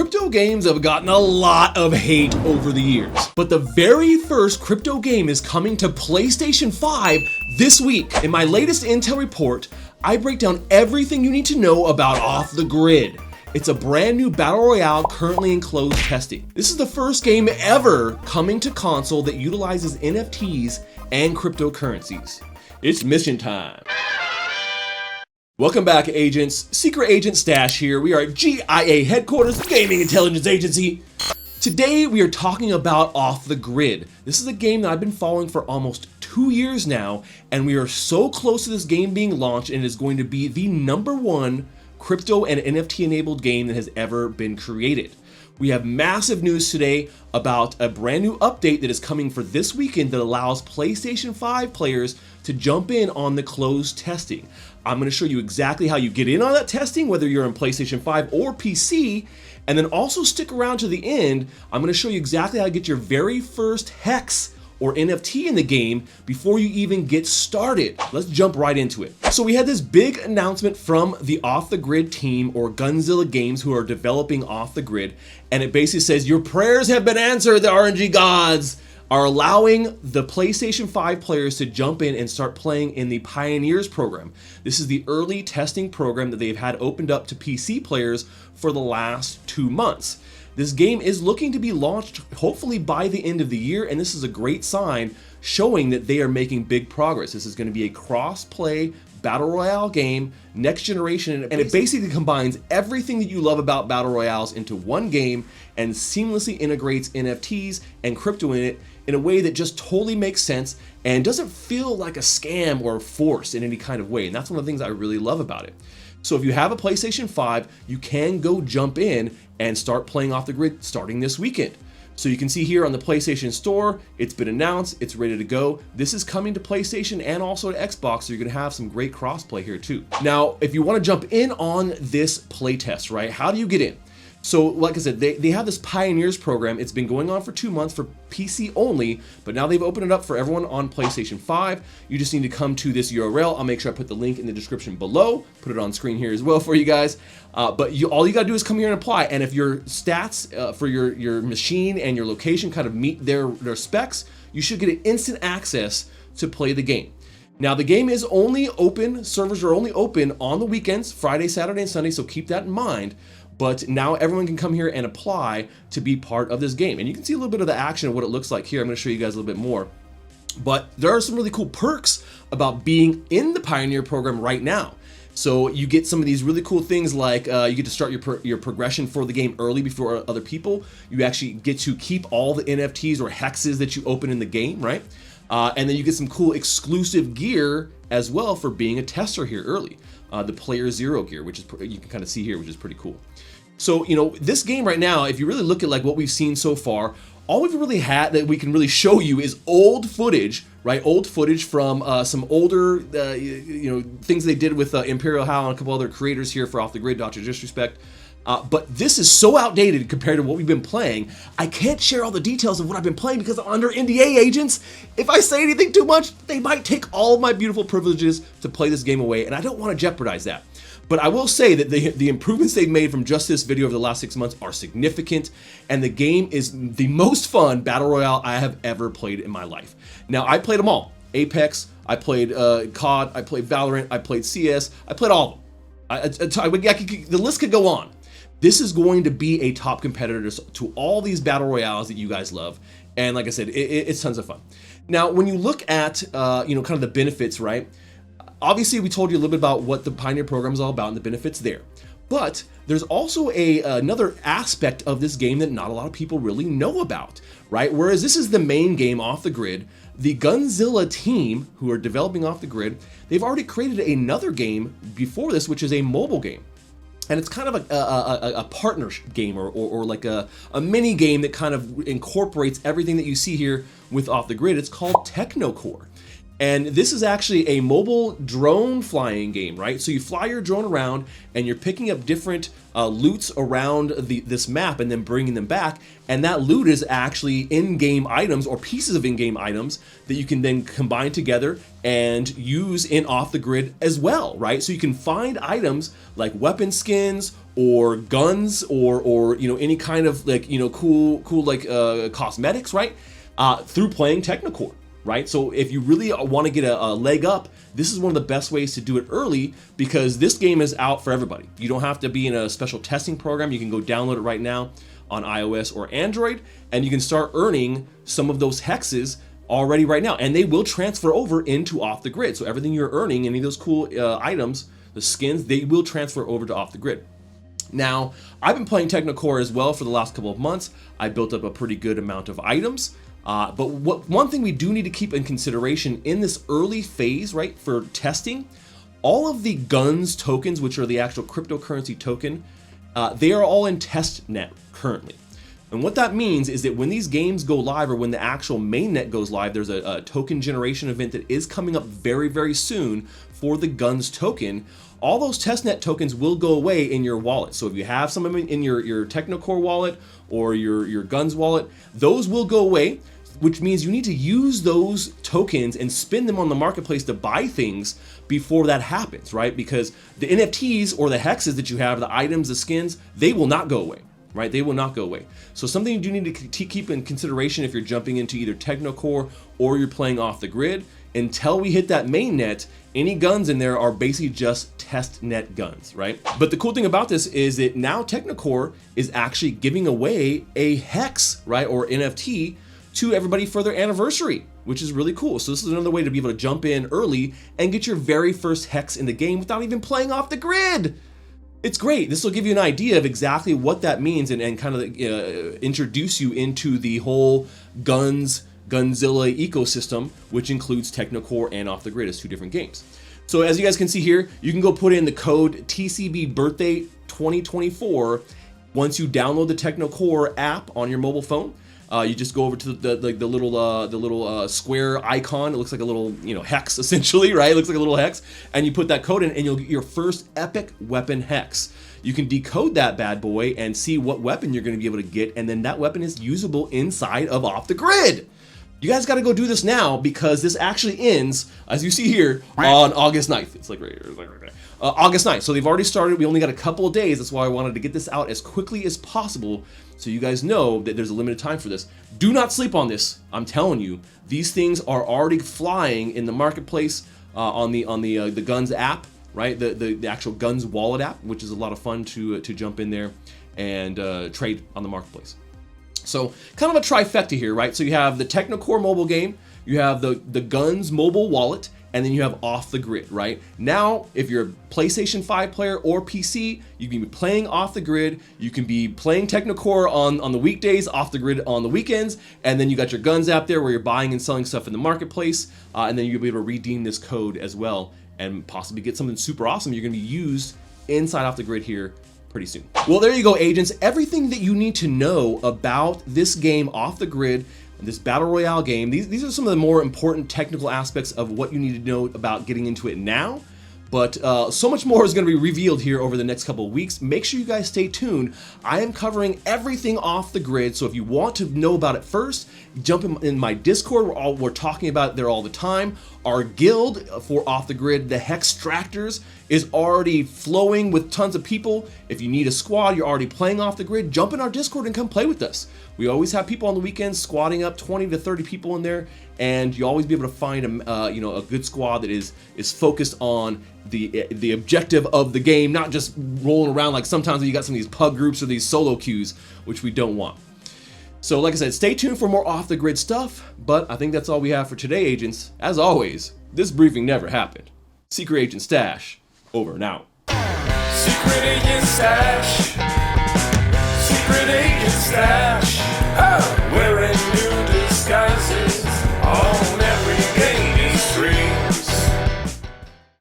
Crypto games have gotten a lot of hate over the years, but the very first crypto game is coming to PlayStation 5 this week. In my latest Intel report, I break down everything you need to know about Off the Grid. It's a brand new battle royale currently in closed testing. This is the first game ever coming to console that utilizes NFTs and cryptocurrencies. It's mission time. Welcome back, agents. Secret Agent Stash here. We are at GIA headquarters, Gaming Intelligence Agency. Today we are talking about Off the Grid. This is a game that I've been following for almost 2 years now, and we are so close to this game being launched, and it is going to be the #1 crypto and NFT enabled game that has ever been created. We have massive news today about a brand new update that is coming for this weekend that allows PlayStation 5 players to jump in on the closed testing. I'm going to show you exactly how you get in on that testing, whether you're on PlayStation 5 or PC, and then also stick around to the end. I'm going to show you exactly how to get your very first Hex or NFT in the game before you even get started. Let's jump right into it. So we had this big announcement from the Off the Grid team, or Gunzilla Games, who are developing Off the Grid, and it basically says, your prayers have been answered. The RNG gods are allowing the PlayStation 5 players to jump in and start playing in the Pioneers program. This is the early testing program that they've had opened up to PC players for the last 2 months. This game is looking to be launched hopefully by the end of the year, and this is a great sign showing that they are making big progress. This is going to be a cross-play battle royale game, next generation, and it basically combines everything that you love about battle royales into one game and seamlessly integrates NFTs and crypto in it in a way that just totally makes sense and doesn't feel like a scam or forced in any kind of way. And that's one of the things I really love about it. So if you have a PlayStation 5, you can go jump in and start playing Off the Grid starting this weekend. So you can see here on the PlayStation Store, it's been announced, it's ready to go. This is coming to PlayStation and also to Xbox, so you're gonna have some great crossplay here too. Now, if you wanna jump in on this playtest, right, how do you get in? So like I said, they have this Pioneers program. It's been going on for 2 months for PC only, but now they've opened it up for everyone on PlayStation 5. You just need to come to this URL. I'll make sure I put the link in the description below, put it on screen here as well for you guys. But all you gotta do is come here and apply. And if your stats for your machine and your location kind of meet their specs, you should get instant access to play the game. Now the game is only open, servers are only open on the weekends, Friday, Saturday, and Sunday, so keep that in mind. But now everyone can come here and apply to be part of this game. And you can see a little bit of the action of what it looks like here. I'm gonna show you guys a little bit more. But there are some really cool perks about being in the Pioneer program right now. So you get some of these really cool things like you get to start your progression for the game early before other people. You actually get to keep all the NFTs or hexes that you open in the game, right? And then you get some cool exclusive gear as well for being a tester here early. The Player Zero gear, which is you can kind of see here, which is pretty cool. So, you know, this game right now, if you really look at like what we've seen so far, all we've really had that we can really show you is old footage, right? Old footage from some older, things they did with Imperial Hal and a couple other creators here for Off the Grid, Dr. Disrespect. But this is so outdated compared to what we've been playing. I can't share all the details of what I've been playing because I'm under NDA, agents. If I say anything too much, they might take all of my beautiful privileges to play this game away, and I don't want to jeopardize that. But I will say that the improvements they've made from just this video over the last 6 months are significant, and the game is the most fun battle royale I have ever played in my life. Now, I played them all. Apex, I played COD, I played Valorant, I played CS, I played all of them. The list could go on. This is going to be a top competitor to all these battle royales that you guys love, and like I said, it's tons of fun. Now, when you look at kind of the benefits, right? Obviously, we told you a little bit about what the Pioneer program is all about and the benefits there. But there's also another aspect of this game that not a lot of people really know about, right? Whereas this is the main game, Off the Grid, the Gunzilla team, who are developing Off the Grid, they've already created another game before this, which is a mobile game. And it's kind of a partner game or like a mini game that kind of incorporates everything that you see here with Off the Grid. It's called Technocore. And this is actually a mobile drone flying game, right? So you fly your drone around and you're picking up different loots around this map and then bringing them back. And that loot is actually in-game items or pieces of in-game items that you can then combine together and use in Off the Grid as well, right? So you can find items like weapon skins or guns or any kind of cool cosmetics, right? Through playing Technocore, right? So if you really want to get a leg up, this is one of the best ways to do it early, because this game is out for everybody. You don't have to be in a special testing program. You can go download it right now on iOS or Android, and you can start earning some of those hexes already right now, and they will transfer over into Off the Grid. So everything you're earning, any of those cool items, the skins, they will transfer over to Off the Grid. Now, I've been playing Technocore as well for the last couple of months. I built up a pretty good amount of items. But one thing we do need to keep in consideration in this early phase, right, for testing, all of the guns tokens, which are the actual cryptocurrency token, they are all in test net currently. And what that means is that when these games go live, or when the actual mainnet goes live, there's a token generation event that is coming up very, very soon for the guns token. All those testnet tokens will go away in your wallet. So if you have some of them in your Technocore wallet or your guns wallet, those will go away, which means you need to use those tokens and spend them on the marketplace to buy things before that happens, right? Because the NFTs or the hexes that you have, the items, the skins, they will not go away, right? They will not go away. So something you do need to keep in consideration if you're jumping into either Technocore or you're playing Off the Grid, until we hit that main net, any guns in there are basically just test net guns, right? But the cool thing about this is that now Technocore is actually giving away a hex, right, or NFT to everybody for their anniversary, which is really cool. So this is another way to be able to jump in early and get your very first hex in the game without even playing Off the Grid. It's great. This will give you an idea of exactly what that means and kind of introduce you into the whole Gunzilla ecosystem, which includes Technocore and Off the Grid as two different games. So as you guys can see here, you can go put in the code TCB Birthday 2024 once you download the Technocore app on your mobile phone. You just go over to the little square icon. It looks like a little hex essentially, right? It looks like a little hex, and you put that code in, and you'll get your first epic weapon hex. You can decode that bad boy and see what weapon you're going to be able to get, and then that weapon is usable inside of Off the Grid. You guys got to go do this now, because this actually ends, as you see here, on August 9th. It's like right here. It's like right there. August 9th. So they've already started. We only got a couple of days. That's why I wanted to get this out as quickly as possible, so you guys know that there's a limited time for this. Do not sleep on this. I'm telling you, these things are already flying in the marketplace on the Guns app, right? The actual Guns wallet app, which is a lot of fun to jump in there and trade on the marketplace. So kind of a trifecta here, right? So you have the Technocore mobile game, you have the Guns mobile wallet, and then you have Off the Grid, right? Now, if you're a PlayStation 5 player or PC, you can be playing Off the Grid, you can be playing Technocore on the weekdays, Off the Grid on the weekends, and then you got your Guns app there where you're buying and selling stuff in the marketplace, and then you'll be able to redeem this code as well and possibly get something super awesome you're gonna be used inside Off the Grid here pretty soon. Well, there you go, agents. Everything that you need to know about this game, Off the Grid, this Battle Royale game. These are some of the more important technical aspects of what you need to know about getting into it now. But so much more is going to be revealed here over the next couple of weeks. Make sure you guys stay tuned. I am covering everything Off the Grid, so if you want to know about it first, jump in my Discord. We're talking about it there all the time. Our guild for Off the Grid, the Hextractors, is already flowing with tons of people. If you need a squad, you're already playing Off the Grid, jump in our Discord and come play with us. We always have people on the weekends squatting up, 20 to 30 people in there, and you'll always be able to find a good squad that is focused on the objective of the game, not just rolling around like sometimes you got some of these pub groups or these solo queues, which we don't want. So like I said, stay tuned for more Off the Grid stuff, but I think that's all we have for today, agents. As always, this briefing never happened. Secret Agent Stash, over and out. Secret Agent Stash. Secret Agent Stash.